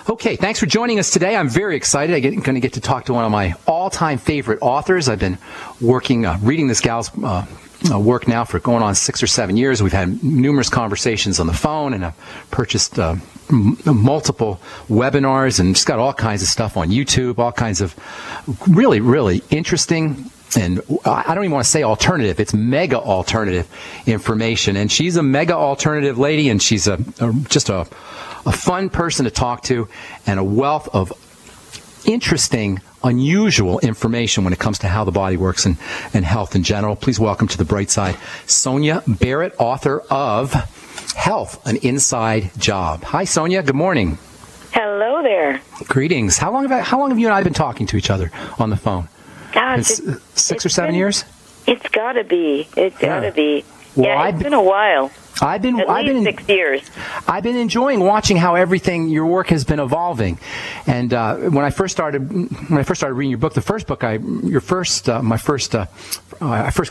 Okay, thanks for joining us today. I'm very excited. I'm going to get to talk to one of my all-time favorite authors. I've been reading this gal's work now for going on 6 or 7 years. We've had numerous conversations on the phone, and I've purchased multiple webinars and just got all kinds of stuff on YouTube, all kinds of really, really interesting, and I don't even want to say alternative. It's mega alternative information. And she's a mega alternative lady, and she's just a fun person to talk to, and a wealth of interesting, unusual information when it comes to how the body works and health in general. Please welcome to the bright side, Sonia Barrett, author of Health, An Inside Job. Hi, Sonia. Good morning. Hello there. Greetings. How long have you and I been talking to each other on the phone? Gosh, it's 6 or 7 years? It's got to be. It's got to be. Well, yeah, it's been a while. At least 6 years. I've been enjoying watching how your work has been evolving. And when I first started reading your book, I first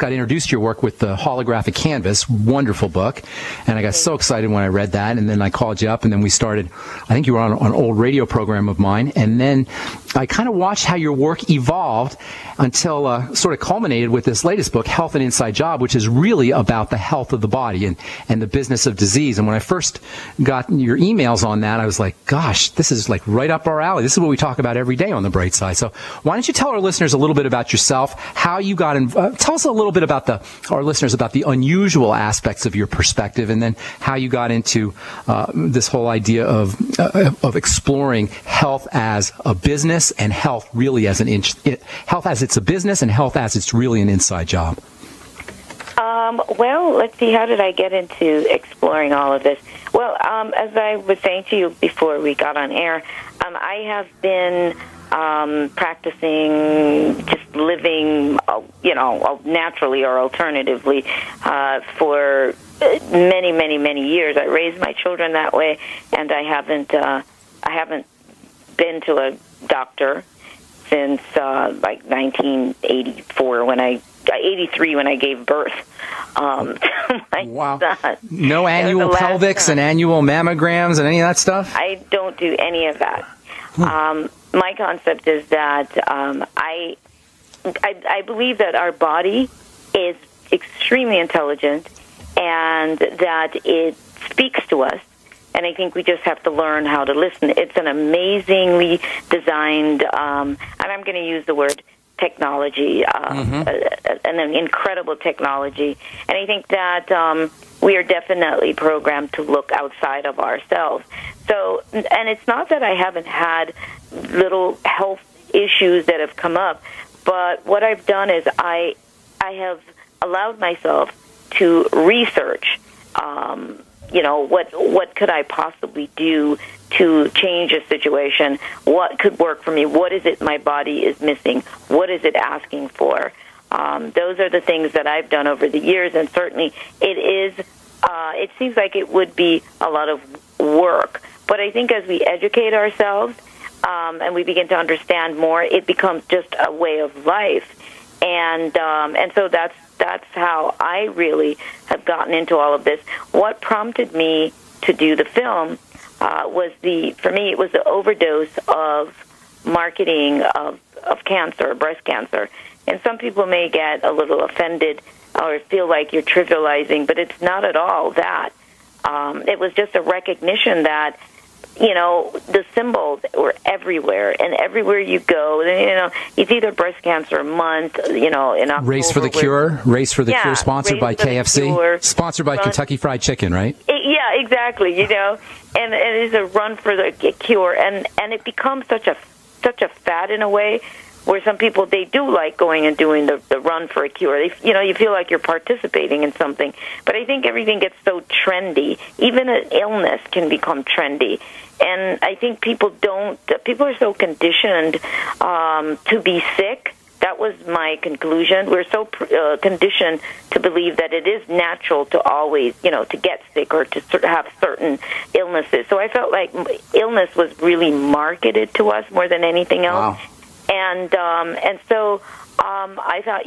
got introduced to your work with the Holographic Canvas, wonderful book, and I got so excited when I read that. And then I called you up, and then we started. I think you were on an old radio program of mine, and then I kind of watched how your work evolved until sort of culminated with this latest book, Health, An Inside Job, which is really about the health of the body and the business of disease. And when I first got your emails on that, I was like, gosh, this is like right up our alley. This is what we talk about every day on the Bright Side. So why don't you tell our listeners a little bit about yourself, how you got tell us a little bit about our listeners about the unusual aspects of your perspective, and then how you got into this whole idea of exploring health as a business and health really as health as it's a business and health as it's really an inside job. Well, let's see, how did I get into exploring all of this? Well, as I was saying to you before we got on air, I have been practicing, just living, naturally or alternatively for many, many, many years. I raised my children that way, and I haven't been to a doctor since like 1984 83 when I gave birth. Wow. Son. No annual pelvics and annual mammograms and any of that stuff? I don't do any of that. My concept is that I believe that our body is extremely intelligent and that it speaks to us. And I think we just have to learn how to listen. It's an amazingly designed, and I'm going to use the word technology, an incredible technology. And I think that we are definitely programmed to look outside of ourselves. So, and it's not that I haven't had little health issues that have come up, but what I've done is I have allowed myself to research, what could I possibly do to change a situation? What could work for me? What is it my body is missing? What is it asking for? Those are the things that I've done over the years, and certainly it seems like it would be a lot of work. But I think as we educate ourselves and we begin to understand more, it becomes just a way of life. And so that's how I really have gotten into all of this. What prompted me to do the film for me, it was the overdose of marketing of cancer, breast cancer. And some people may get a little offended or feel like you're trivializing, but it's not at all that. It was just a recognition that, the symbols were everywhere, and everywhere you go, it's either breast cancer month, in October. Race for the Cure, sponsored by KFC, sponsored by Kentucky Fried Chicken, right? Yeah, exactly, and it's a run for the cure, and it becomes such a fad in a way, where some people, they do like going and doing the run for a cure. You feel like you're participating in something. But I think everything gets so trendy. Even an illness can become trendy. And I think people are so conditioned to be sick. That was my conclusion. We're so conditioned to believe that it is natural to always, to get sick or to have certain illnesses. So I felt like illness was really marketed to us more than anything else. Wow. And so I thought,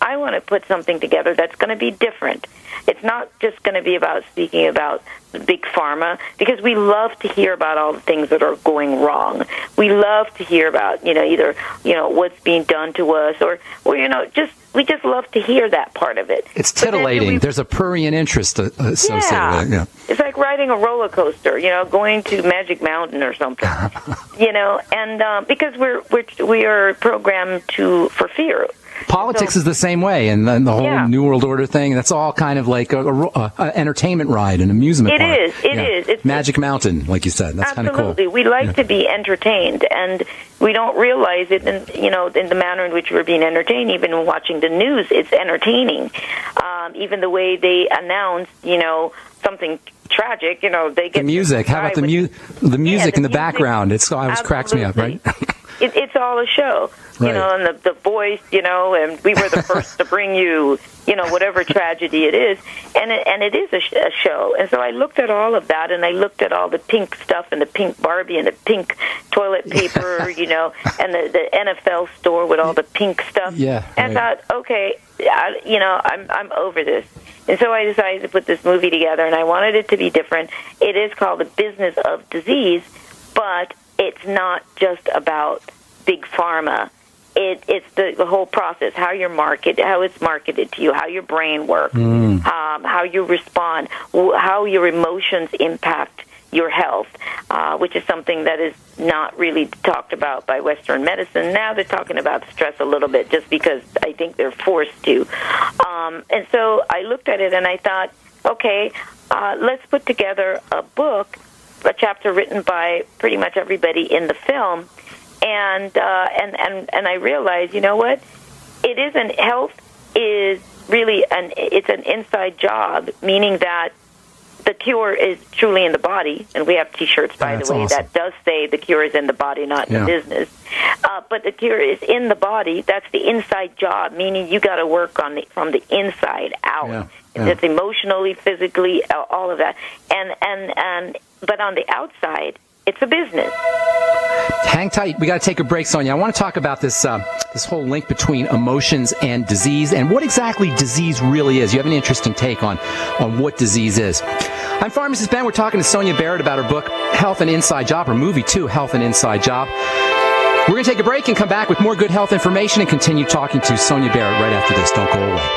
I want to put something together that's going to be different. It's not just going to be about speaking about big pharma, because we love to hear about all the things that are going wrong. We love to hear about, either, what's being done to us or we just love to hear that part of it. It's titillating. There's a prurient interest associated with it. Yeah. It's like riding a roller coaster, going to Magic Mountain or something, and because we are programmed for fear. Politics is the same way, and then the whole New World Order thing, that's all kind of like a entertainment ride, an amusement park. It is. It's Magic Mountain, like you said. That's kind of cool. Absolutely. We like to be entertained, and we don't realize it in the manner in which we're being entertained. Even when watching the news, it's entertaining. Even the way they announce, something tragic, they get the music. How about the music in the background? It always cracks me up, right? It's all a show, right. And the voice, and we were the first to bring you, whatever tragedy it is, and it is a show. And so I looked at all of that, and I looked at all the pink stuff and the pink Barbie and the pink toilet paper, and the NFL store with all the pink stuff. Yeah. And I thought, okay, I'm over this. And so I decided to put this movie together, and I wanted it to be different. It is called The Business of Disease, but it's not just about big pharma. It's the whole process, how it's marketed to you, how your brain works, how you respond, how your emotions impact your health, which is something that is not really talked about by Western medicine. Now they're talking about stress a little bit just because I think they're forced to. And so I looked at it and I thought, okay, let's put together a book, a chapter written by pretty much everybody in the film, and I realized, what? It isn't. Health is really it's an inside job, meaning that the cure is truly in the body, and we have T-shirts, by the way, that does say the cure is in the body, not in the business. But the cure is in the body. That's the inside job, meaning you got to work from the inside out. Yeah. It's emotionally, physically, all of that. But on the outside, it's a business. Hang tight. We got to take a break, Sonia. I want to talk about this whole link between emotions and disease and what exactly disease really is. You have an interesting take on what disease is. I'm Pharmacist Ben. We're talking to Sonia Barrett about her book, Health and Inside Job, or movie too, Health and Inside Job. We're going to take a break and come back with more good health information and continue talking to Sonia Barrett right after this. Don't go away.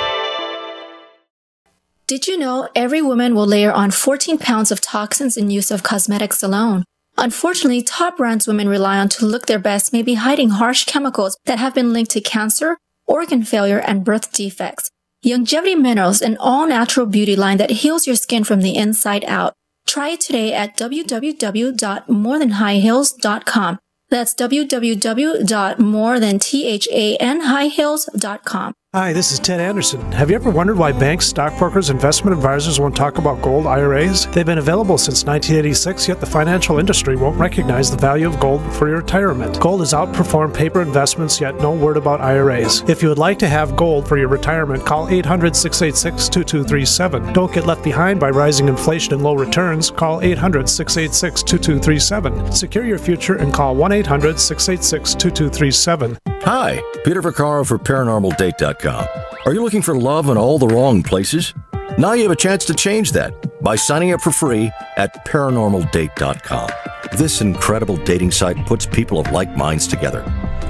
Did you know every woman will layer on 14 pounds of toxins in use of cosmetics alone? Unfortunately, top brands women rely on to look their best may be hiding harsh chemicals that have been linked to cancer, organ failure, and birth defects. Longevity Minerals, an all-natural beauty line that heals your skin from the inside out. Try it today at www.morethanhighhills.com. That's www.morethanhighhills.com. Hi, this is Ted Anderson. Have you ever wondered why banks, stockbrokers, investment advisors won't talk about gold IRAs? They've been available since 1986, yet the financial industry won't recognize the value of gold for your retirement. Gold has outperformed paper investments, yet no word about IRAs. If you would like to have gold for your retirement, call 800-686-2237. Don't get left behind by rising inflation and low returns. Call 800-686-2237. Secure your future and call 1-800-686-2237. Hi, Peter Vaccaro for ParanormalDate.com. Are you looking for love in all the wrong places? Now you have a chance to change that by signing up for free at ParanormalDate.com. This incredible dating site puts people of like minds together.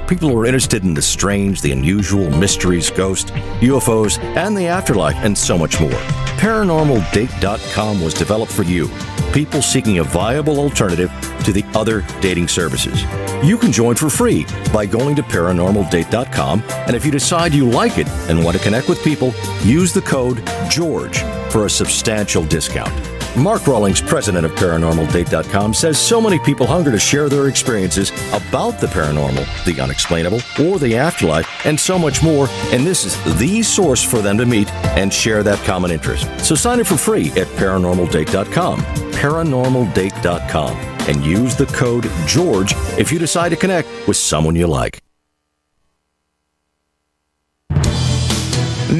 People who are interested in the strange, the unusual, mysteries, ghosts, UFOs, and the afterlife, and so much more. ParanormalDate.com was developed for you, people seeking a viable alternative to the other dating services. You can join for free by going to ParanormalDate.com, and if you decide you like it and want to connect with people, use the code GEORGE for a substantial discount. Mark Rawlings, president of ParanormalDate.com, says so many people hunger to share their experiences about the paranormal, the unexplainable, or the afterlife, and so much more, and this is the source for them to meet and share that common interest. So sign up for free at ParanormalDate.com, ParanormalDate.com, and use the code GEORGE if you decide to connect with someone you like.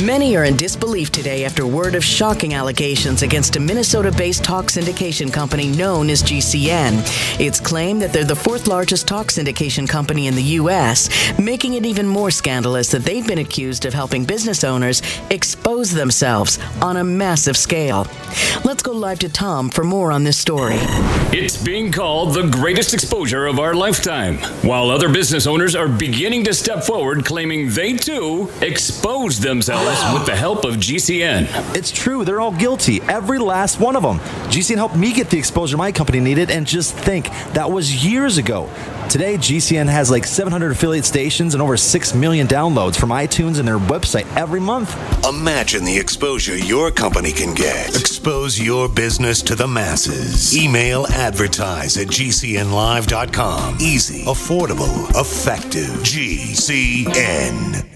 Many are in disbelief today after word of shocking allegations against a Minnesota-based talk syndication company known as GCN. It's claimed that they're the fourth largest talk syndication company in the U.S., making it even more scandalous that they've been accused of helping business owners expose themselves on a massive scale. Let's go live to Tom for more on this story. It's being called the greatest exposure of our lifetime, while other business owners are beginning to step forward claiming they too exposed themselves with the help of GCN. It's true, they're all guilty, every last one of them. GCN helped me get the exposure my company needed, and just think, that was years ago. Today, GCN has like 700 affiliate stations and over 6 million downloads from iTunes and their website every month. Imagine the exposure your company can get. Expose your business to the masses. Email advertise@gcnlive.com. Easy, affordable, effective. GCN.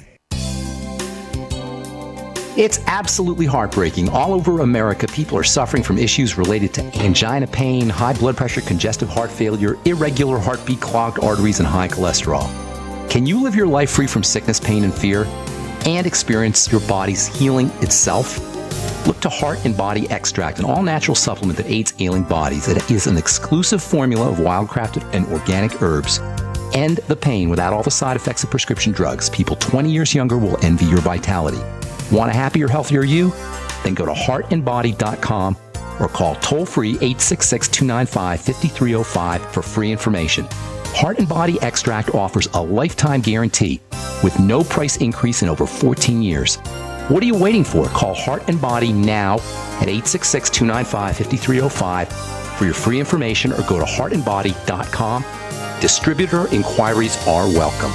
It's absolutely heartbreaking. All over America, people are suffering from issues related to angina pain, high blood pressure, congestive heart failure, irregular heartbeat, clogged arteries, and high cholesterol. Can you live your life free from sickness, pain, and fear, and experience your body's healing itself? Look to Heart and Body Extract, an all-natural supplement that aids ailing bodies. It is an exclusive formula of wild-crafted and organic herbs. End the pain without all the side effects of prescription drugs. People 20 years younger will envy your vitality. Want a happier, healthier you? Then go to heartandbody.com or call toll-free 866-295-5305 for free information. Heart and Body Extract offers a lifetime guarantee with no price increase in over 14 years. What are you waiting for? Call Heart and Body now at 866-295-5305 for your free information, or go to heartandbody.com. Distributor inquiries are welcome.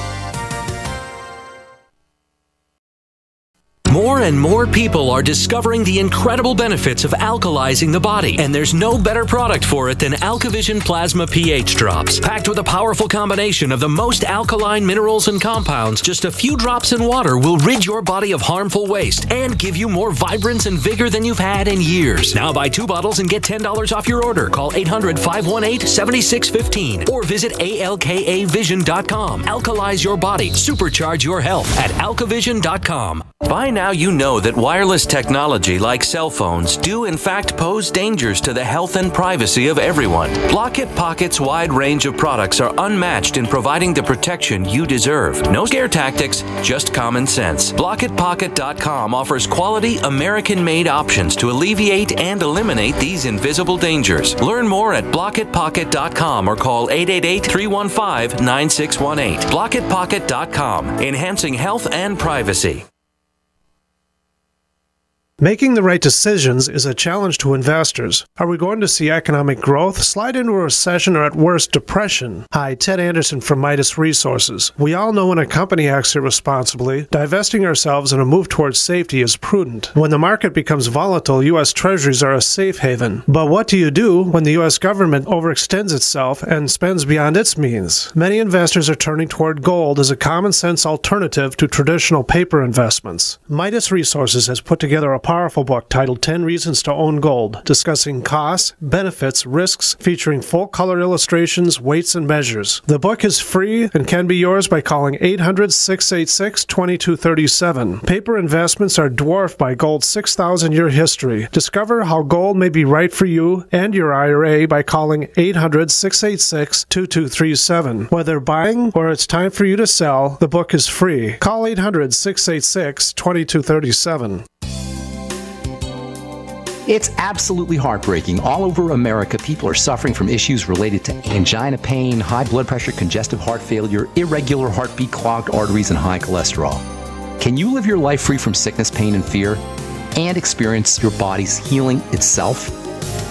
More and more people are discovering the incredible benefits of alkalizing the body, and there's no better product for it than AlkaVision Plasma pH Drops. Packed with a powerful combination of the most alkaline minerals and compounds, just a few drops in water will rid your body of harmful waste and give you more vibrance and vigor than you've had in years. Now buy 2 bottles and get $10 off your order. Call 800-518-7615 or visit alkavision.com. Alkalize your body, supercharge your health at alkavision.com. By now you know that wireless technology like cell phones do in fact pose dangers to the health and privacy of everyone. Blockit Pocket's wide range of products are unmatched in providing the protection you deserve. No scare tactics, just common sense. BlockitPocket.com offers quality American-made options to alleviate and eliminate these invisible dangers. Learn more at BlockitPocket.com or call 888-315-9618. BlockitPocket.com, enhancing health and privacy. Making the right decisions is a challenge to investors. Are we going to see economic growth, slide into a recession, or at worst, depression? Hi, Ted Anderson from Midas Resources. We all know when a company acts irresponsibly, divesting ourselves in a move towards safety is prudent. When the market becomes volatile, U.S. Treasuries are a safe haven. But what do you do when the U.S. government overextends itself and spends beyond its means? Many investors are turning toward gold as a common-sense alternative to traditional paper investments. Midas Resources has put together a powerful book titled 10 Reasons to Own Gold, discussing costs, benefits, risks, featuring full-color illustrations, weights, and measures. The book is free and can be yours by calling 800-686-2237. Paper investments are dwarfed by gold's 6,000-year history. Discover how gold may be right for you and your IRA by calling 800-686-2237. Whether buying or it's time for you to sell, the book is free. Call 800-686-2237. It's absolutely heartbreaking. All over America, people are suffering from issues related to angina pain, high blood pressure, congestive heart failure, irregular heartbeat, clogged arteries, and high cholesterol. Can you live your life free from sickness, pain, and fear, and experience your body's healing itself?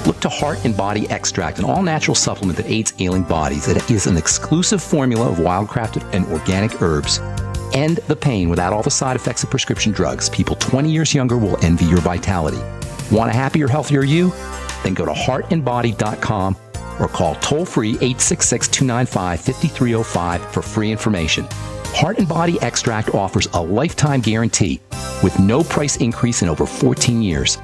Look to Heart and Body Extract, an all-natural supplement that aids ailing bodies. It is an exclusive formula of wild-crafted and organic herbs. End the pain without all the side effects of prescription drugs. People 20 years younger will envy your vitality. Want a happier, healthier you? Then go to heartandbody.com or call toll-free 866-295-5305 for free information. Heart and Body Extract offers a lifetime guarantee with no price increase in over 14 years.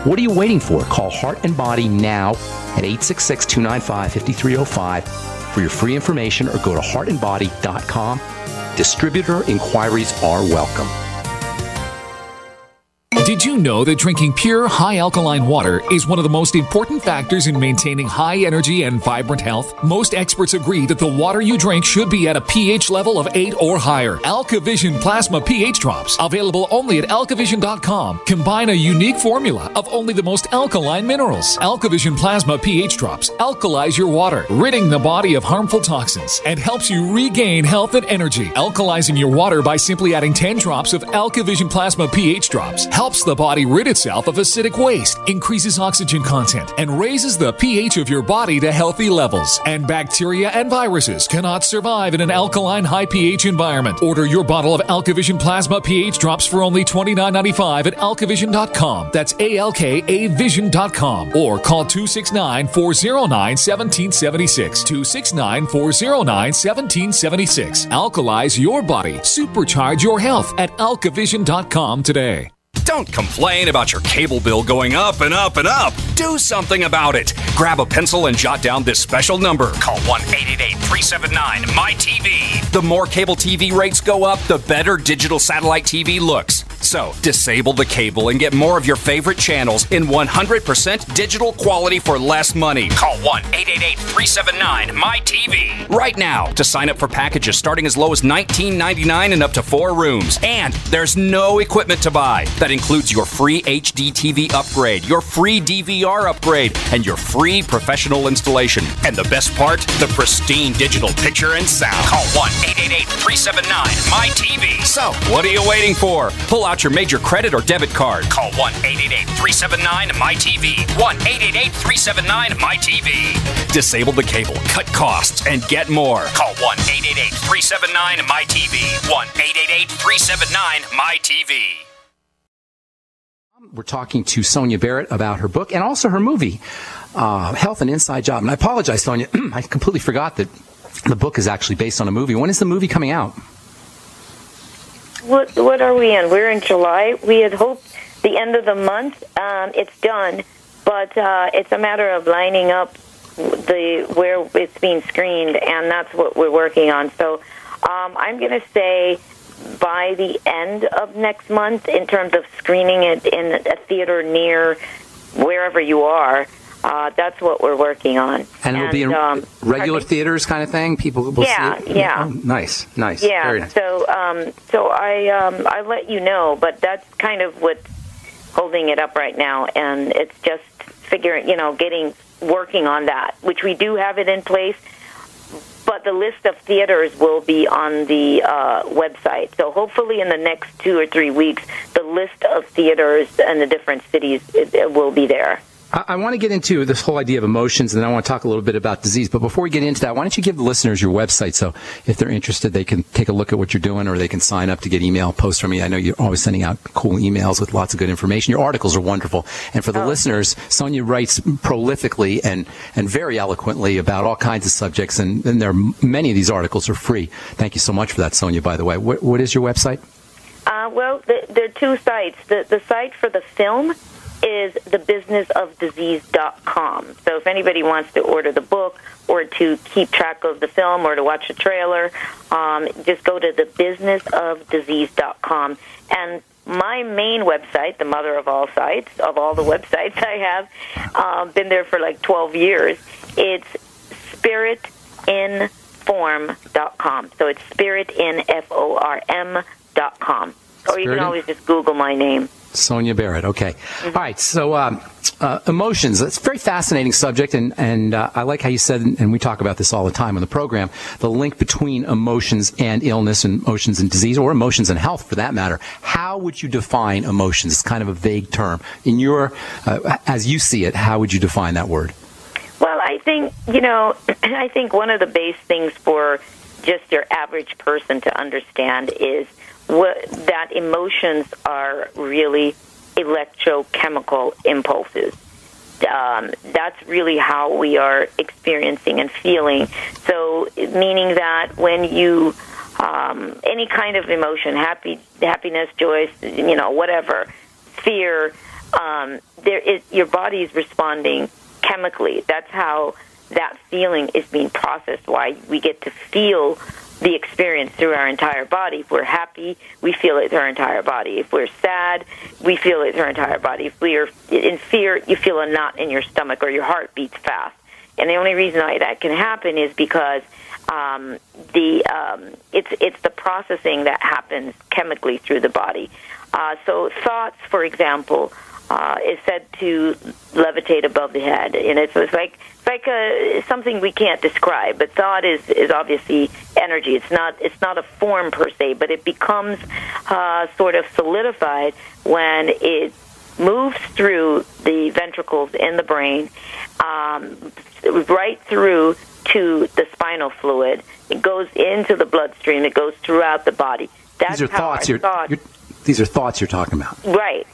What are you waiting for? Call Heart and Body now at 866-295-5305 for your free information, or go to heartandbody.com. Distributor inquiries are welcome. Did you know that drinking pure, high alkaline water is one of the most important factors in maintaining high energy and vibrant health? Most experts agree that the water you drink should be at a pH level of 8 or higher. AlkaVision Plasma pH Drops, available only at alkavision.com, combine a unique formula of only the most alkaline minerals. AlkaVision Plasma pH Drops alkalize your water, ridding the body of harmful toxins, and helps you regain health and energy. Alkalizing your water by simply adding 10 drops of AlkaVision Plasma pH Drops helps the body rid itself of acidic waste, increases oxygen content, and raises the pH of your body to healthy levels. And bacteria and viruses cannot survive in an alkaline high pH environment. Order your bottle of AlkaVision Plasma pH Drops for only $29.95 at alkavision.com. That's ALKAvision.com. Or call 269-409-1776. 269-409-1776. Alkalize your body. Supercharge your health at alkavision.com today. Don't complain about your cable bill going up and up and up. Do something about it. Grab a pencil and jot down this special number. Call 1-888-379-MY-TV. The more cable TV rates go up, the better digital satellite TV looks. So, disable the cable and get more of your favorite channels in 100% digital quality for less money. Call 1-888-379-MY-TV right now to sign up for packages starting as low as $19.99 and up to 4 rooms. And there's no equipment to buy. That includes your free HD TV upgrade, your free DVR upgrade, and your free professional installation. And the best part, the pristine digital picture and sound. Call 1-888-379-MY-TV. So, what are you waiting for? Pull out your major credit or debit card. Call 1-888-379-MY-TV. 1-888-379-MY-TV. Disable the cable, cut costs, and get more. Call 1-888-379-MY-TV. 1-888-379-MY-TV. We're talking to Sonia Barrett about her book and also her movie, Health and Inside Job. And I apologize, Sonia, I completely forgot that the book is actually based on a movie. When is the movie coming out? What are we in? We're in July. We had hoped the end of the month. It's done, but it's a matter of lining up where it's being screened, and that's what we're working on. So I'm going to say by the end of next month, in terms of screening it in a theater near wherever you are. That's what we're working on. And it'll be in regular theaters kind of thing? People will see it? Yeah. Oh, nice. Yeah, very nice. So I let you know, but that's kind of what's holding it up right now, and it's just working on that, which we do have it in place, but the list of theaters will be on the website. So hopefully in the next 2 or 3 weeks, the list of theaters in the different cities it will be there. I want to get into this whole idea of emotions, and then I want to talk a little bit about disease. But before we get into that, why don't you give the listeners your website so if they're interested, they can take a look at what you're doing, or they can sign up to get email posts from me. I know you're always sending out cool emails with lots of good information. Your articles are wonderful. And for the listeners, Sonia writes prolifically and very eloquently about all kinds of subjects, and many of these articles are free. Thank you so much for that, Sonia, by the way. What is your website? Well, there are 2 sites. The site for the film is thebusinessofdisease.com. So if anybody wants to order the book or to keep track of the film or to watch the trailer, just go to thebusinessofdisease.com. And my main website, the mother of all sites, of all the websites I have, been there for like 12 years, it's spiritinform.com. So it's spiritinform.com. Or you can always just Google my name. Sonia Barrett. Okay. All right. So emotions. It's a very fascinating subject, and I like how you said, and we talk about this all the time on the program, the link between emotions and illness, and emotions and disease, or emotions and health for that matter. How would you define emotions? It's kind of a vague term. In your, as you see it, how would you define that word? Well, I think, I think one of the base things for just your average person to understand is that emotions are really electrochemical impulses. That's really how we are experiencing and feeling. So, meaning that when you, any kind of emotion, happiness, joy, whatever, fear, your body is responding chemically. That's how that feeling is being processed, why we get to feel the experience through our entire body. If we're happy, we feel it through our entire body. If we're sad, we feel it through our entire body. If we are in fear, you feel a knot in your stomach or your heart beats fast. And the only reason why that can happen is because it's the processing that happens chemically through the body. So thoughts, for example, is said to levitate above the head, and it's like something we can't describe. But thought is obviously energy. It's not a form per se, but it becomes sort of solidified when it moves through the ventricles in the brain, right through to the spinal fluid. It goes into the bloodstream. It goes throughout the body. That's these are thoughts. These are thoughts you're talking about. Right.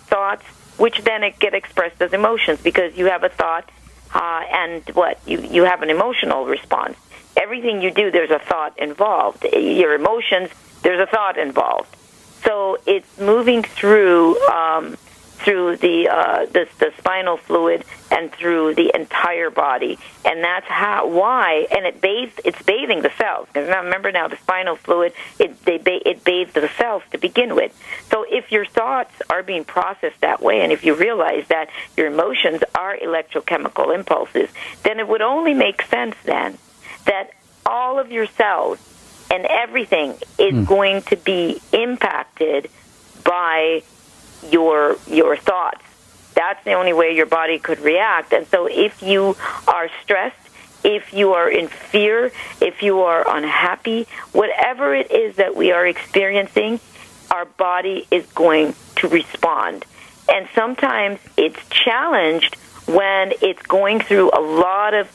Thoughts, which then get expressed as emotions, because you have a thought and you have an emotional response. Everything you do, there's a thought involved. Your emotions, there's a thought involved. So it's moving through the spinal fluid and through the entire body, and that's why. And it's bathing the cells. Because now remember, now the spinal fluid it bathes the cells to begin with. So if your thoughts are being processed that way, and if you realize that your emotions are electrochemical impulses, then it would only make sense then that all of your cells and everything is going to be impacted by your thoughts. That's the only way your body could react. And so if you are stressed, if you are in fear, if you are unhappy, whatever it is that we are experiencing, our body is going to respond. And sometimes it's challenged when it's going through a lot of,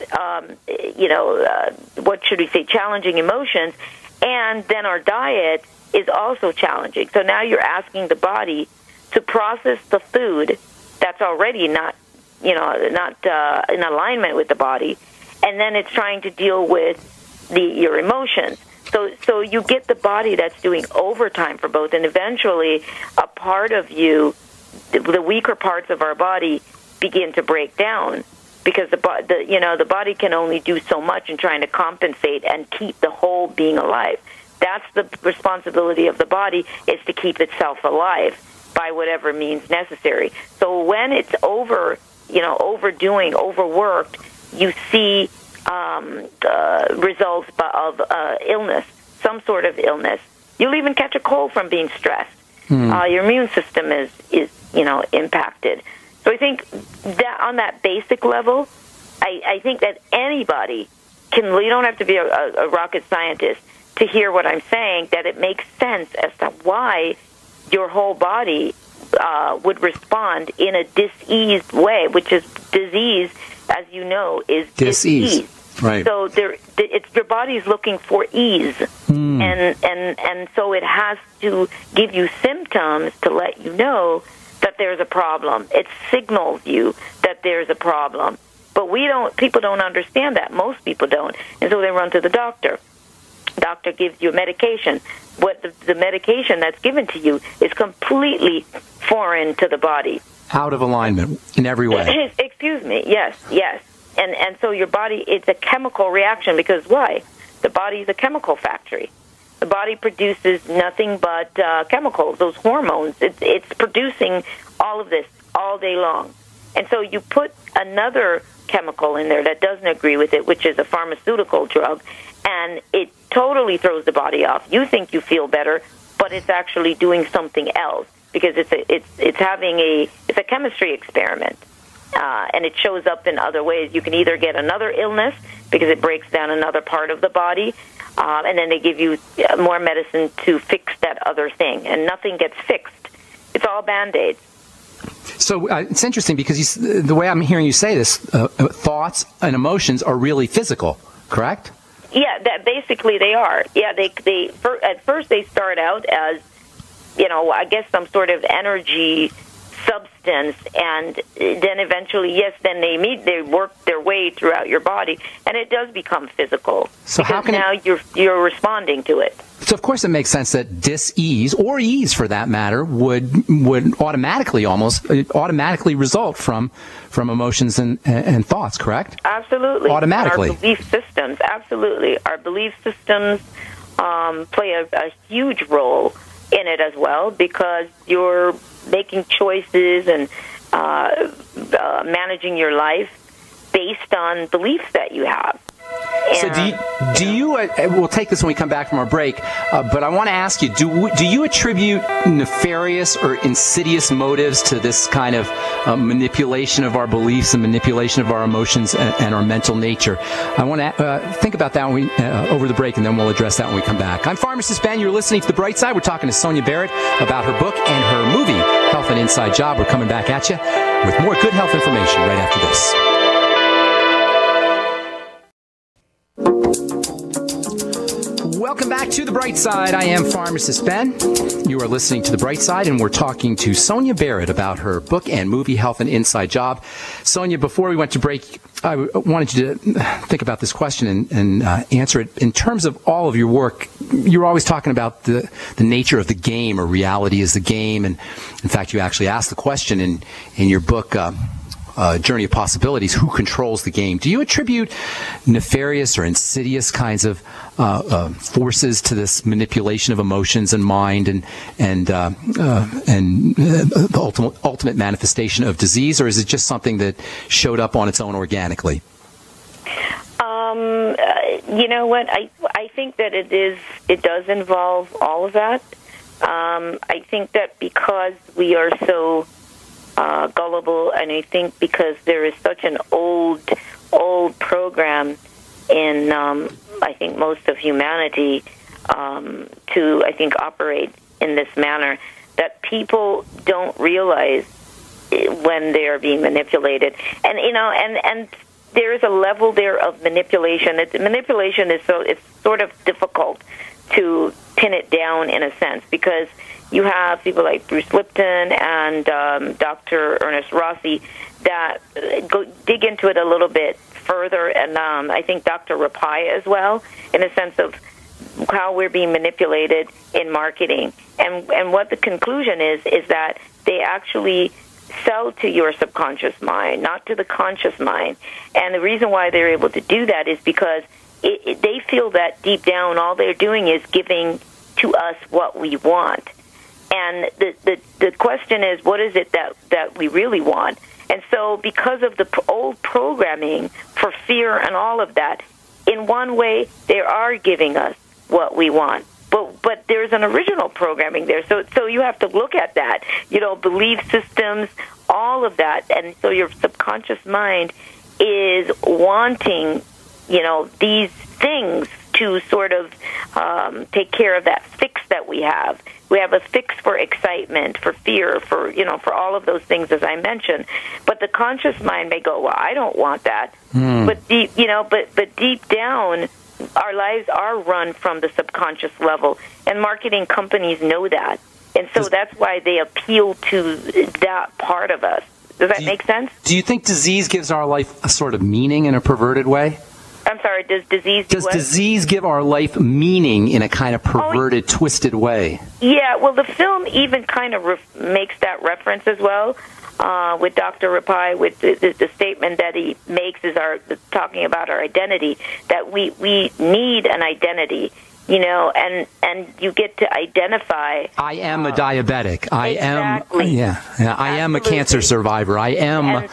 challenging emotions, and then our diet is also challenging. So now you're asking the body to process the food that's already not in alignment with the body, and then it's trying to deal with your emotions. So you get the body that's doing overtime for both, and eventually a part of you, the weaker parts of our body, begin to break down, because the body can only do so much in trying to compensate and keep the whole being alive. That's the responsibility of the body, is to keep itself alive by whatever means necessary. So when it's overdoing, overworked, you see results of illness, some sort of illness. You'll even catch a cold from being stressed. Your immune system is impacted. So I think that on that basic level, I think that anybody can. You don't have to be a rocket scientist to hear what I'm saying, that it makes sense as to why your whole body would respond in a diseased way, which is disease, as you know, is disease. Right. So your body's looking for ease, and so it has to give you symptoms to let you know that there's a problem. It signals you that there's a problem. But people don't understand that. Most people don't. And so they run to the doctor. Doctor gives you a medication. What the medication that's given to you is completely foreign to the body. Out of alignment in every way. Excuse me. Yes. And so your body, it's a chemical reaction, because why? The body's a chemical factory. The body produces nothing but chemicals, those hormones. It's producing all of this all day long. And so you put another chemical in there that doesn't agree with it, which is a pharmaceutical drug, and it totally throws the body off. You think you feel better, but it's actually doing something else, because it's a chemistry experiment. And it shows up in other ways. You can either get another illness because it breaks down another part of the body, and then they give you more medicine to fix that other thing, and nothing gets fixed. It's all Band-Aids. So it's interesting, because the way I'm hearing you say this, thoughts and emotions are really physical, correct? Yeah, basically they are. Yeah, at first they start out as, I guess some sort of energy substance, and then eventually, they work their way throughout your body, and it does become physical. So how can now you're responding to it? So, of course, it makes sense that dis-ease, or ease for that matter, would automatically result from emotions and thoughts, correct? Absolutely. Automatically. Our belief systems, absolutely. Our belief systems play a huge role in it as well, because you're making choices and managing your life based on beliefs that you have. So do you we'll take this when we come back from our break, but I want to ask you, do you attribute nefarious or insidious motives to this kind of manipulation of our beliefs and manipulation of our emotions and our mental nature? I want to think about that when over the break, and then we'll address that when we come back. I'm Pharmacist Ben. You're listening to The Bright Side. We're talking to Sonia Barrett about her book and her movie, Health and Inside Job. We're coming back at you with more good health information right after this. Welcome back to The Bright Side. I am Pharmacist Ben. You are listening to The Bright Side, and we're talking to Sonia Barrett about her book and movie, Health and Inside Job. Sonia, before we went to break, I wanted you to think about this question and answer it. In terms of all of your work, you're always talking about the nature of the game, or reality is the game. And in fact, you actually asked the question in your book, Journey of Possibilities, who controls the game? Do you attribute nefarious or insidious kinds of forces to this manipulation of emotions and mind and the ultimate manifestation of disease, or is it just something that showed up on its own organically? You know what? I think that it does involve all of that. I think that because we are so gullible, and I think because there is such an old program in I think most of humanity to, I think, operate in this manner, that people don't realize when they are being manipulated. And and there is a level there of manipulation. Manipulation is it's sort of difficult to pin it down in a sense, because you have people like Bruce Lipton and Dr. Ernest Rossi that dig into it a little bit further, and I think Dr. Rapai as well, in a sense of how we're being manipulated in marketing. And what the conclusion is that they actually sell to your subconscious mind, not to the conscious mind. And the reason why they're able to do that is because they feel that deep down all they're doing is giving to us what we want. And the question is, what is it that we really want? And so because of the old programming for fear and all of that, in one way, they are giving us what we want. But there's an original programming there. So you have to look at that, belief systems, all of that. And so your subconscious mind is wanting, these things to sort of take care of that fix that we have. We have a fix for excitement, for fear, for all of those things, as I mentioned. But the conscious mind may go, well, I don't want that. But deep down, our lives are run from the subconscious level, and marketing companies know that. And so that's why they appeal to that part of us. Does that make sense? Do you think disease gives our life a sort of meaning in a perverted way? I'm sorry, does disease do what? Disease give our life meaning in a kind of perverted, twisted way? Yeah, well, the film even kind of makes that reference as well, with Dr. Rapai, with the statement that he makes is talking about our identity, that we need an identity, and you get to identify. I am a diabetic. I am a cancer survivor. I am.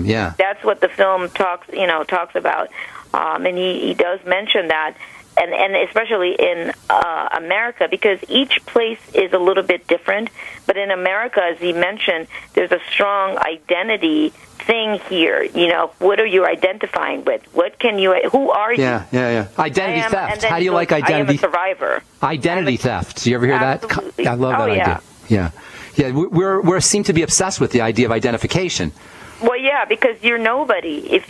Yeah. That's what the film talks about, and he does mention that, and especially in America, because each place is a little bit different. But in America, as he mentioned, there's a strong identity thing here. What are you identifying with? Who are you? Yeah. Identity theft. How do you like identity? I am a survivor. Identity theft. Do you ever hear Absolutely. that? I love that idea. Yeah. We seem to be obsessed with the idea of identification. Well, yeah, because you're nobody. If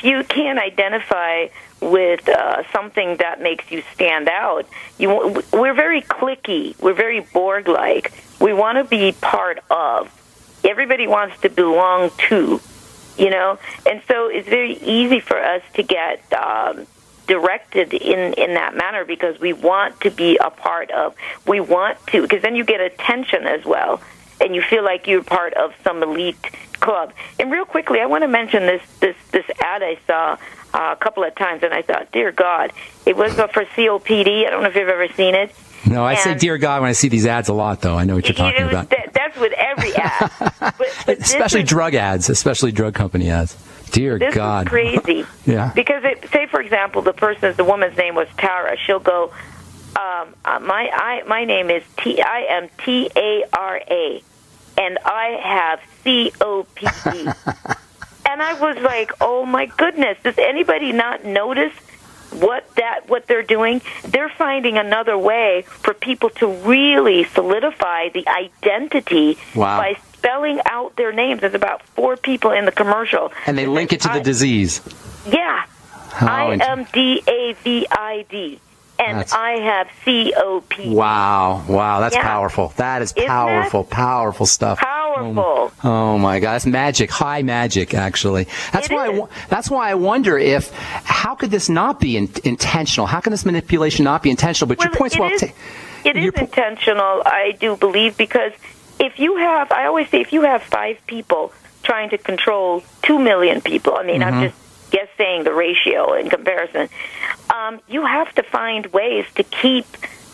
you can't identify with something that makes you stand out, we're very cliquey. We're very Borg-like. We want to be part of. Everybody wants to belong to, and so it's very easy for us to get directed in that manner because we want to be a part of, because then you get attention as well, and you feel like you're part of some elite club. And real quickly, I want to mention this ad I saw a couple of times, and I thought, dear God, it was for COPD. I don't know if you've ever seen it. No, I say dear God when I see these ads a lot, though. I know what you're talking about. That's with every ad. But especially drug ads, especially drug company ads. Dear God. This is crazy. Yeah. Because, say, for example, the woman's name was Tara. She'll go, my name is I am Tara, and I have COPD. And I was like, oh, my goodness, does anybody not notice what they're doing? They're finding another way for people to really solidify the identity by spelling out their names. There's about 4 people in the commercial. And they link it to the disease. Yeah. I am DAVID. And I have COPD. Wow, that's powerful. That is powerful, powerful stuff. Powerful. Oh my God, that's magic, high magic, actually. That's why I wonder how could this not be intentional? How can this manipulation not be intentional? But your point's well taken. It is intentional, I do believe, because I always say, if you have 5 people trying to control 2 million people, I mean, I'm just saying the ratio in comparison, you have to find ways to keep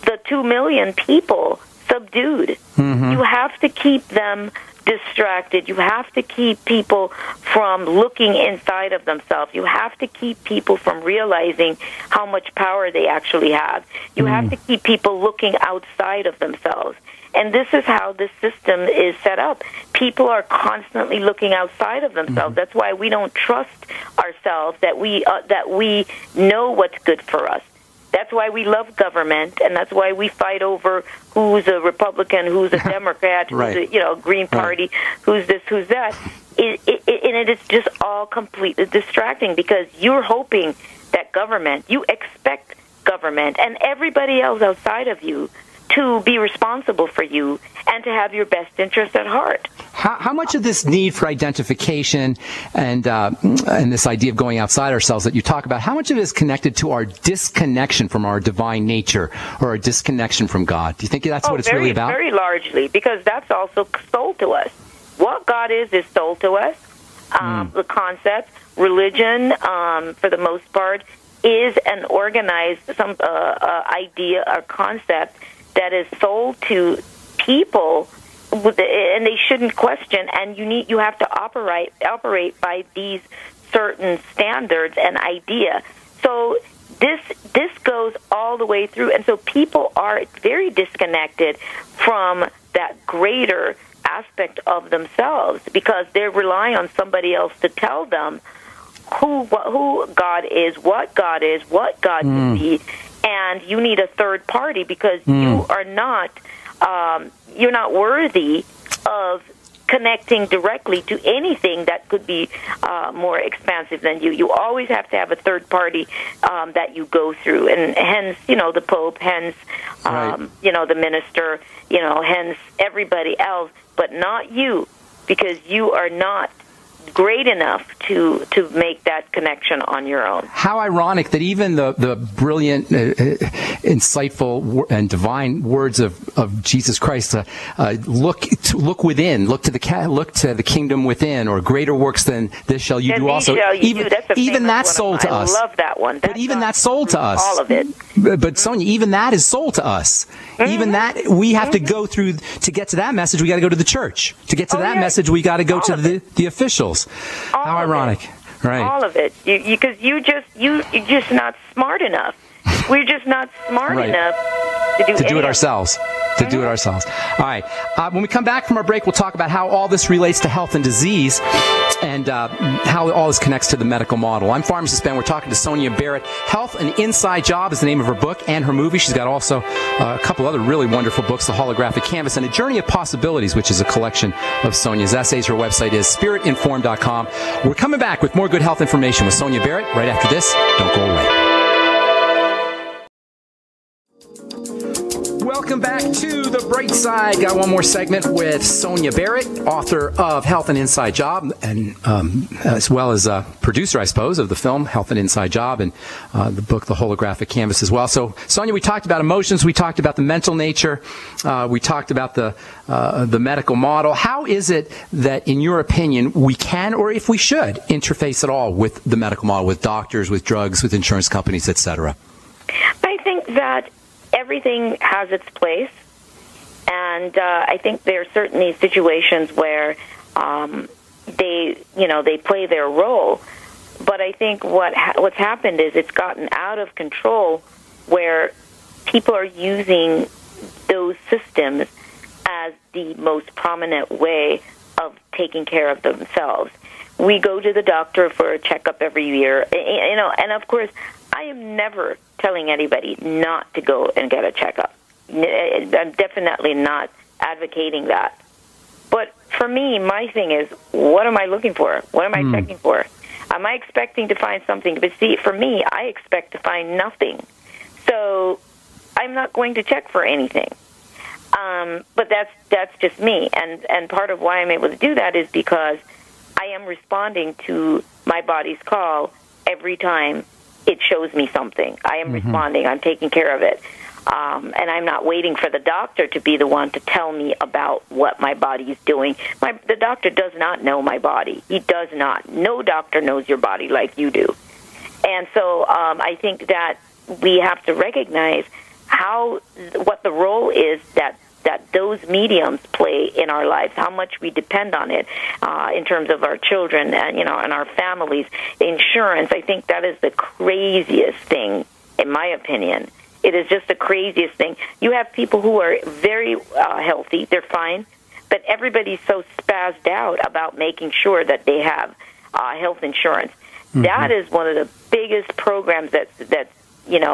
the 2 million people subdued. You have to keep them distracted. You have to keep people from looking inside of themselves. You have to keep people from realizing how much power they actually have. You have to keep people looking outside of themselves. And this is how this system is set up. People are constantly looking outside of themselves. That's why we don't trust ourselves, that we know what's good for us. That's why we love government, and that's why we fight over who's a Republican, who's a Democrat, who's a Green Party, who's this, who's that. And it is just all completely distracting because you're hoping that government, you expect government and everybody else outside of you to be responsible for you and to have your best interest at heart. How much of this need for identification and this idea of going outside ourselves that you talk about, how much of it is connected to our disconnection from our divine nature or our disconnection from God? Do you think that's what it's really about? Very largely, because that's also sold to us. What God is sold to us. The concept, religion, for the most part, is an organized idea or concept that is sold to people, and they shouldn't question. And you have to operate by these certain standards and idea. So this goes all the way through, and so people are very disconnected from that greater aspect of themselves because they rely on somebody else to tell them who God is, what God can be. And you need a third party because you are not you're not worthy of connecting directly to anything that could be more expansive than you. You always have to have a third party that you go through, and hence, the Pope, hence, the minister, hence everybody else, but not you, because you are not great enough to make that connection on your own. How ironic that even the brilliant, insightful, and divine words of Jesus Christ, look within, look to the kingdom within, or greater works than this shall you do also. Even that's sold to us. I love that one. But even that's sold to us. All of it. But Sonia, even that is sold to us. Even that we have to go through to get to that message. We got to go to the church. To get to that message, we got to go to the officials. How ironic, right? All of it, because you're just not smart enough. We're just not smart enough to do it ourselves. To do it ourselves. All right. When we come back from our break, we'll talk about how all this relates to health and disease and how all this connects to the medical model. I'm Pharmacist Ben. We're talking to Sonia Barrett. Health, an Inside Job is the name of her book and her movie. She's got also a couple other really wonderful books, The Holographic Canvas and A Journey of Possibilities, which is a collection of Sonia's essays. Her website is spiritinformed.com. We're coming back with more good health information with Sonia Barrett right after this. Don't go away. Welcome back to The Bright Side. Got one more segment with Sonia Barrett, author of Health and Inside Job, and as well as producer, I suppose, of the film Health and Inside Job, and the book The Holographic Canvas as well. So, Sonia, we talked about emotions, we talked about the mental nature, we talked about the medical model. How is it that, in your opinion, we can, or if we should, interface at all with the medical model, with doctors, with drugs, with insurance companies, etc.? I think that everything has its place, and I think there are certainly situations where they play their role. But I think what's happened is it's gotten out of control, where people are using those systems as the most prominent way of taking care of themselves. We go to the doctor for a checkup every year, and of course, I am never telling anybody not to go and get a checkup. I'm definitely not advocating that. But for me, my thing is, what am I looking for? What am I checking for? Am I expecting to find something? But see, for me, I expect to find nothing. So I'm not going to check for anything. But that's just me. And part of why I'm able to do that is because I am responding to my body's call every time it shows me something. I am responding. I'm taking care of it. And I'm not waiting for the doctor to be the one to tell me about what my body is doing. The doctor does not know my body. He does not. No doctor knows your body like you do. And so I think that we have to recognize what the role is that those mediums play in our lives, how much we depend on it in terms of our children and our families. Insurance, I think that is the craziest thing, in my opinion. It is just the craziest thing. You have people who are very healthy, they're fine, but everybody's so spazzed out about making sure that they have health insurance. That is one of the biggest programs that's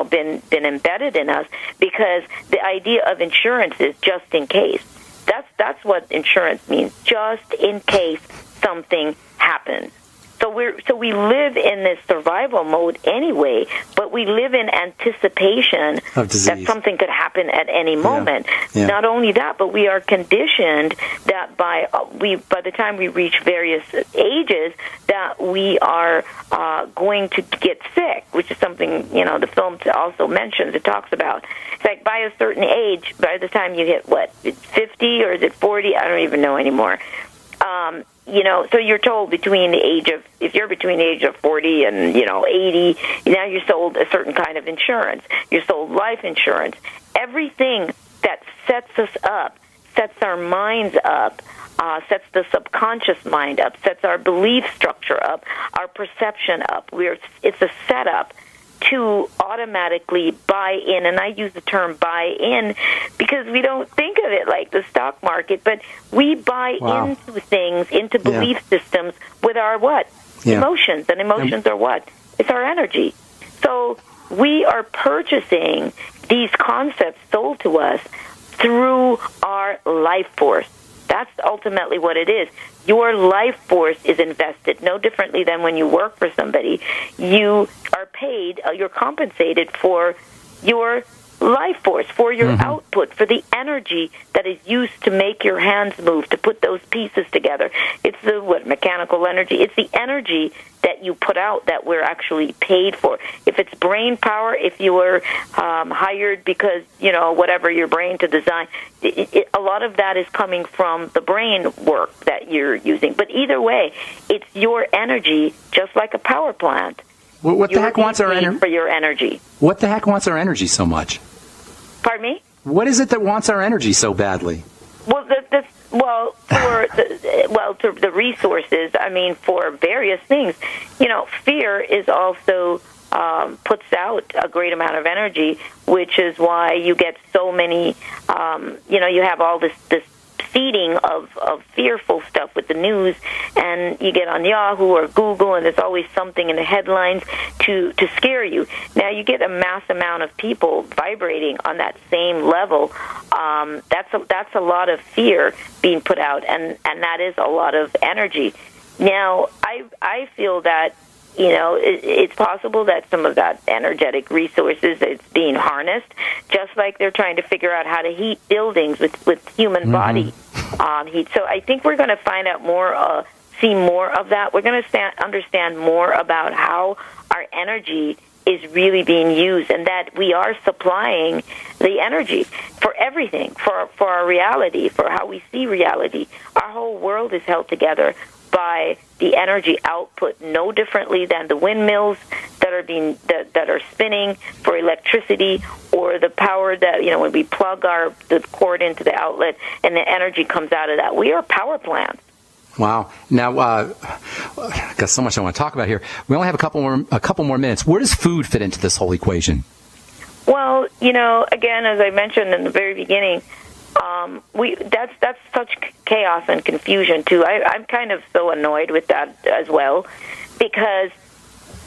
been embedded in us, because the idea of insurance is just in case. That's what insurance means, just in case something happens. So we live in this survival mode anyway, but we live in anticipation that something could happen at any moment. Yeah. Not only that, but we are conditioned that by the time we reach various ages, that we are going to get sick, which is something the film also mentions. It talks about. It's like by a certain age, by the time you hit 50 or is it 40? I don't even know anymore. So you're told if you're between the age of 40 and, 80, now you're sold a certain kind of insurance. You're sold life insurance. Everything that sets us up, sets our minds up, sets the subconscious mind up, sets our belief structure up, our perception up. It's a setup to automatically buy in, and I use the term buy in because we don't think of it like the stock market, but we buy into things, into belief systems with our what? Emotions, and emotions are what? It's our energy. So we are purchasing these concepts sold to us through our life force. That's ultimately what it is. Your life force is invested no differently than when you work for somebody. You are paid, you're compensated for your life force, for your output, for the energy that is used to make your hands move, to put those pieces together. It's the mechanical energy. It's the energy that you put out that we're actually paid for. If it's brain power, if you were hired because, whatever your brain to design, a lot of that is coming from the brain work that you're using. But either way, it's your energy, just like a power plant. What the heck wants our energy? For your energy. What the heck wants our energy so much? Pardon me? What is it that wants our energy so badly? Well, to the resources, for various things. Fear is also puts out a great amount of energy, which is why you get so many, you have all this feeding of fearful stuff with the news, and you get on Yahoo or Google, and there's always something in the headlines to scare you. Now, you get a mass amount of people vibrating on that same level. That's a lot of fear being put out, and that is a lot of energy. Now, I feel that it's possible that some of that energetic resources is being harnessed, just like they're trying to figure out how to heat buildings with human body heat. So I think we're going to find out more, see more of that. We're going to understand more about how our energy is really being used, and that we are supplying the energy for everything, for our reality, for how we see reality. Our whole world is held together by the energy output, no differently than the windmills that are spinning for electricity, or the power that, when we plug the cord into the outlet and the energy comes out of that. We are power plants. Wow. Now, I've got so much I want to talk about here. We only have a couple more minutes. Where does food fit into this whole equation? Well, again, as I mentioned in the very beginning, that's such chaos and confusion too. I'm kind of so annoyed with that as well, because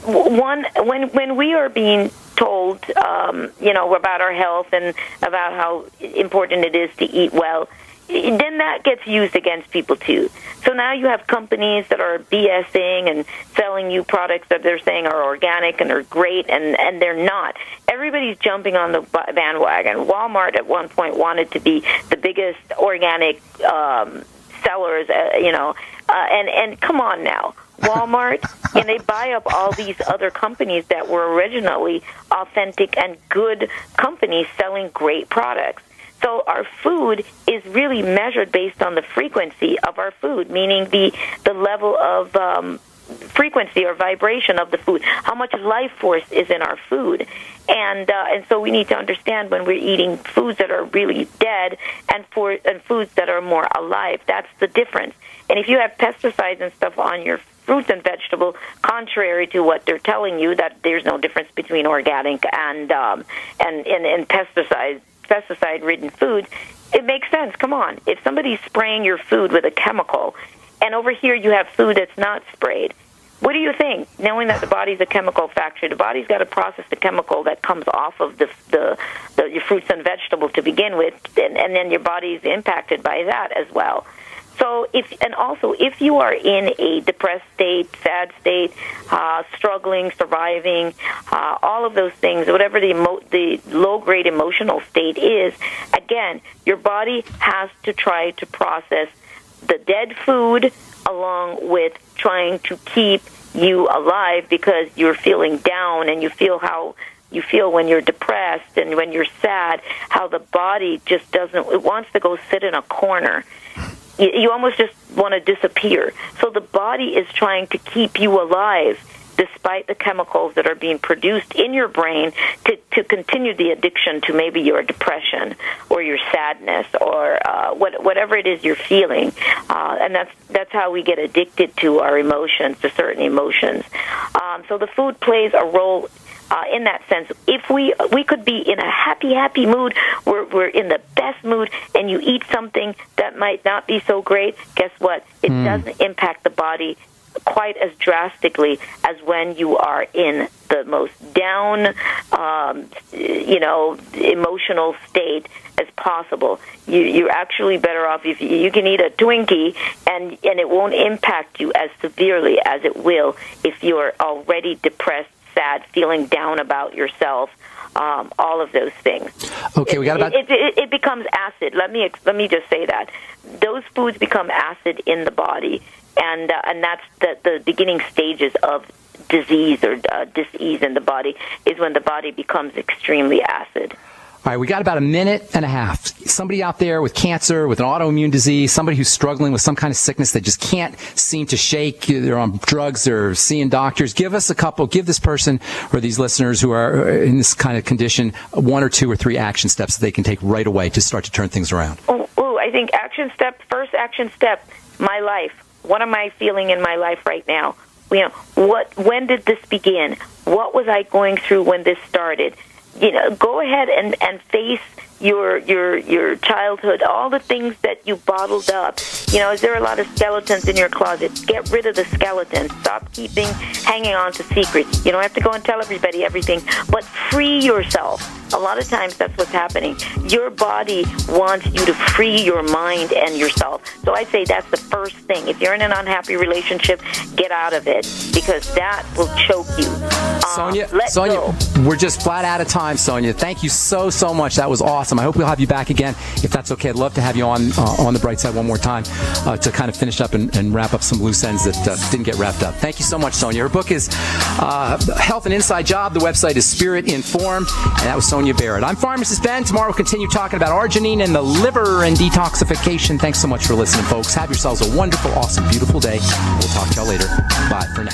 when we are being told, about our health and about how important it is to eat well, then that gets used against people too. So now you have companies that are BSing and selling you products that they're saying are organic and are great, and they're not. Everybody's jumping on the bandwagon. Walmart at one point wanted to be the biggest organic sellers, and come on now. Walmart, and they buy up all these other companies that were originally authentic and good companies selling great products. So our food is really measured based on the frequency of our food, meaning the level of frequency or vibration of the food, how much life force is in our food. And so we need to understand when we're eating foods that are really dead and foods that are more alive. That's the difference. And if you have pesticides and stuff on your fruits and vegetables, contrary to what they're telling you, that there's no difference between organic and pesticide-ridden foods, it makes sense. Come on. If somebody's spraying your food with a chemical, and over here you have food that's not sprayed, what do you think? Knowing that the body's a chemical factory, the body's got to process the chemical that comes off of your fruits and vegetables to begin with, and then your body's impacted by that as well. So if you are in a depressed state, sad state, struggling, surviving, all of those things, whatever the low-grade emotional state is, again, your body has to try to process the dead food along with trying to keep you alive, because you're feeling down, and you feel how you feel when you're depressed and when you're sad, how the body just it wants to go sit in a corner. You almost just want to disappear. So the body is trying to keep you alive despite the chemicals that are being produced in your brain to continue the addiction to maybe your depression or your sadness or whatever it is you're feeling. And that's how we get addicted to our emotions, to certain emotions. So the food plays a role in that sense. If we could be in a happy mood, we're in the best mood, and you eat something that might not be so great, guess what? It doesn't impact the body quite as drastically as when you are in the most down, emotional state as possible. You're actually better off if you can eat a Twinkie and it won't impact you as severely as it will if you're already depressed, sad, feeling down about yourself, all of those things. Okay, we got about... It becomes acid. Let me just say that. Those foods become acid in the body, and that's the beginning stages of disease or dis-ease in the body, is when the body becomes extremely acid. All right, we got about a minute and a half. Somebody out there with cancer, with an autoimmune disease, somebody who's struggling with some kind of sickness that just can't seem to shake, they're on drugs, they're seeing doctors. Give this person or these listeners who are in this kind of condition 1 or 2 or 3 action steps that they can take right away to start to turn things around. I think first action step, my life. What am I feeling in my life right now? When did this begin? What was I going through when this started? Go ahead and face your childhood, all the things that you bottled up. Is there a lot of skeletons in your closet? Get rid of the skeletons. Stop hanging on to secrets. You don't have to go and tell everybody everything, but free yourself. A lot of times that's what's happening. Your body wants you to free your mind and yourself. So I'd say that's the first thing. If you're in an unhappy relationship, get out of it, because that will choke you. Sonia, go. We're just flat out of time, Sonia. Thank you so much. That was awesome. I hope we'll have you back again. If that's okay, I'd love to have you on the bright side one more time to kind of finish up and wrap up some loose ends that didn't get wrapped up. Thank you so much, Sonia. Her book is Health and Inside Job. The website is Spirit Informed, and that was Sonia Barrett. I'm Pharmacist Ben. Tomorrow we'll continue talking about arginine and the liver and detoxification. Thanks so much for listening, folks. Have yourselves a wonderful, awesome, beautiful day. We'll talk to y'all later. Bye for now.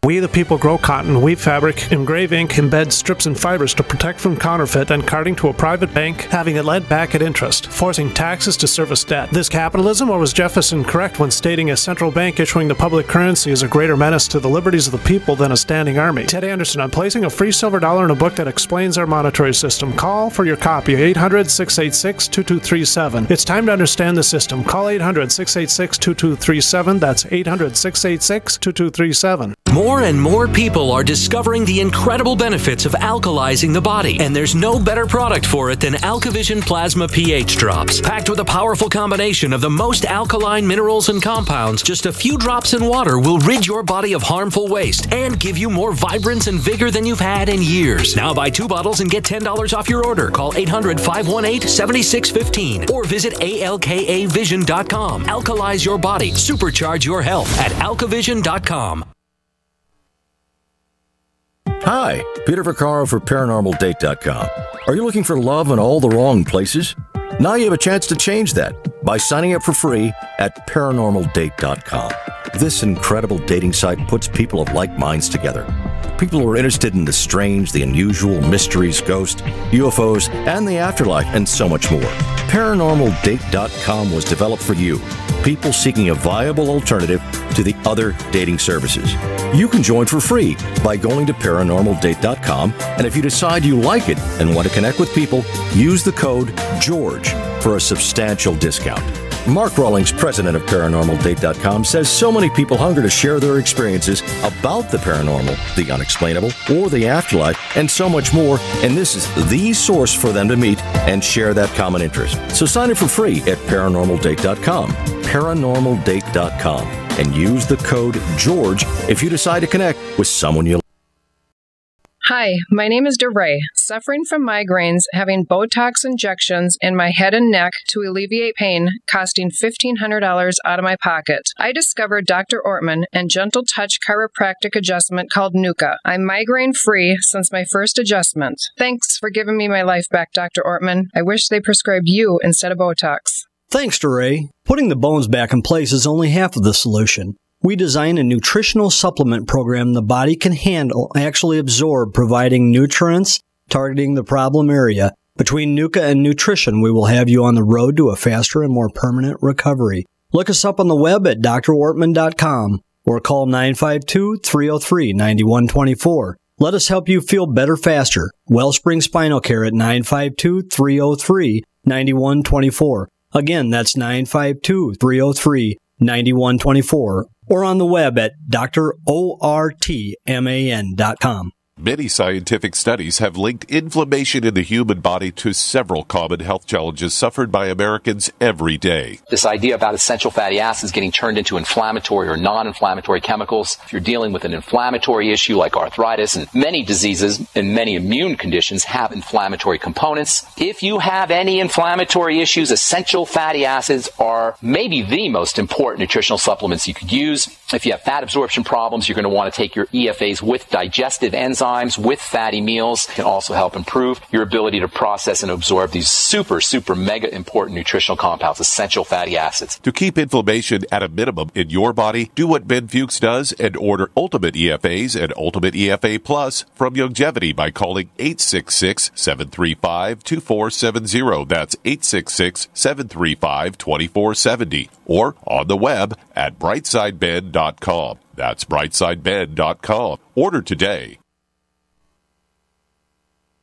We the people grow cotton, weave fabric, engrave ink, embed strips and fibers to protect from counterfeit, then carting to a private bank, having it lent back at interest, forcing taxes to service debt. This capitalism, or was Jefferson correct when stating a central bank issuing the public currency is a greater menace to the liberties of the people than a standing army? Ted Anderson, I'm placing a free silver dollar in a book that explains our monetary system. Call for your copy, 800-686-2237. It's time to understand the system. Call 800-686-2237. That's 800-686-2237. More and more people are discovering the incredible benefits of alkalizing the body, and there's no better product for it than AlkaVision Plasma pH Drops. Packed with a powerful combination of the most alkaline minerals and compounds, just a few drops in water will rid your body of harmful waste and give you more vibrance and vigor than you've had in years. Now buy 2 bottles and get $10 off your order. Call 800-518-7615 or visit alkavision.com. Alkalize your body. Supercharge your health at alkavision.com. Hi, Peter Vaccaro for ParanormalDate.com. Are you looking for love in all the wrong places? Now you have a chance to change that by signing up for free at ParanormalDate.com. This incredible dating site puts people of like minds together. People who are interested in the strange, the unusual, mysteries, ghosts, UFOs, and the afterlife, and so much more. ParanormalDate.com was developed for you, people seeking a viable alternative to the other dating services. You can join for free by going to ParanormalDate.com, and if you decide you like it and want to connect with people, use the code GEORGE for a substantial discount. Mark Rawlings, president of ParanormalDate.com, says so many people hunger to share their experiences about the paranormal, the unexplainable, or the afterlife, and so much more, and this is the source for them to meet and share that common interest. So sign up for free at ParanormalDate.com, ParanormalDate.com, and use the code GEORGE if you decide to connect with someone you like. Hi, my name is DeRay, suffering from migraines, having Botox injections in my head and neck to alleviate pain, costing $1,500 out of my pocket. I discovered Dr. Ortman and Gentle Touch chiropractic adjustment called Nuka. I'm migraine-free since my first adjustment. Thanks for giving me my life back, Dr. Ortman. I wish they prescribed you instead of Botox. Thanks, DeRay. Putting the bones back in place is only half of the solution. We design a nutritional supplement program the body can handle, actually absorb, providing nutrients, targeting the problem area. Between Nuka and nutrition, we will have you on the road to a faster and more permanent recovery. Look us up on the web at drortman.com or call 952-303-9124. Let us help you feel better faster. Wellspring Spinal Care at 952-303-9124. Again, that's 952-303-9124. Or on the web at drortman.com. Many scientific studies have linked inflammation in the human body to several common health challenges suffered by Americans every day. This idea about essential fatty acids getting turned into inflammatory or non-inflammatory chemicals. If you're dealing with an inflammatory issue like arthritis, and many diseases and many immune conditions have inflammatory components. If you have any inflammatory issues, essential fatty acids are maybe the most important nutritional supplements you could use. If you have fat absorption problems, you're going to want to take your EFAs with digestive enzymes, with fatty meals. It can also help improve your ability to process and absorb these super mega important nutritional compounds, essential fatty acids. To keep inflammation at a minimum in your body, do what Ben Fuchs does and order Ultimate EFAs and Ultimate EFA Plus from Longevity by calling 866-735-2470. That's 866-735-2470. Or on the web at brightsideben.com. That's brightsideben.com. Order today.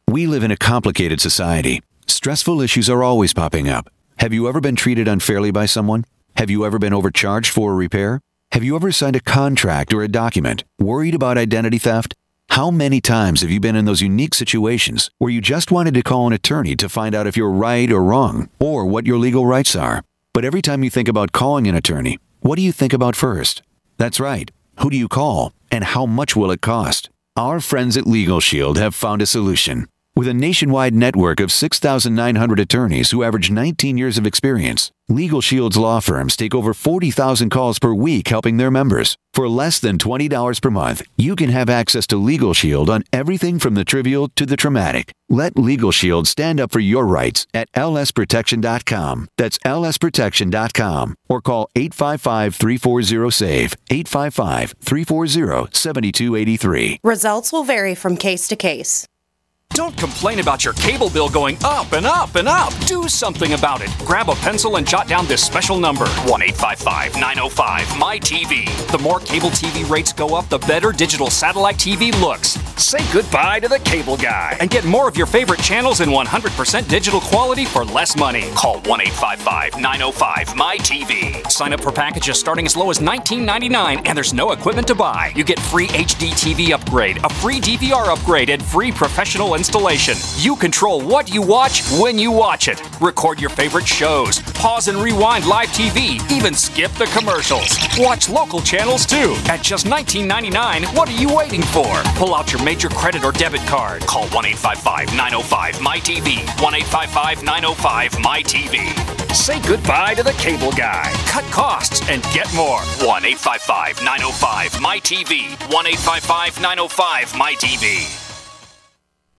We live in a complicated society. Stressful issues are always popping up. Have you ever been treated unfairly by someone? Have you ever been overcharged for a repair? Have you ever signed a contract or a document worried about identity theft? How many times have you been in those unique situations where you just wanted to call an attorney to find out if you're right or wrong, or what your legal rights are? But every time you think about calling an attorney, what do you think about first? That's right. Who do you call, and how much will it cost? Our friends at Legal Shield have found a solution. With a nationwide network of 6,900 attorneys who average 19 years of experience, Legal Shield's law firms take over 40,000 calls per week helping their members. For less than $20 per month, you can have access to Legal Shield on everything from the trivial to the traumatic. Let Legal Shield stand up for your rights at lsprotection.com. That's lsprotection.com. Or call 855-340-SAVE, 855-340-7283. Results will vary from case to case. Don't complain about your cable bill going up and up and up. Do something about it. Grab a pencil and jot down this special number, 1-855-905-MY-TV. The more cable TV rates go up, the better digital satellite TV looks. Say goodbye to the cable guy and get more of your favorite channels in 100% digital quality for less money. Call 1-855-905-MY-TV. Sign up for packages starting as low as $19.99, and there's no equipment to buy. You get free HD TV upgrade, a free DVR upgrade, and free professional installation. You control what you watch when you watch it. Record your favorite shows, pause and rewind live TV, even skip the commercials. Watch local channels too. At just $19.99, what are you waiting for? Pull out your major credit or debit card. Call 1-855-905-MY-TV. 1-855-905-MY-TV. Say goodbye to the cable guy. Cut costs and get more. 1-855-905-MY-TV. 1-855-905-MY-TV.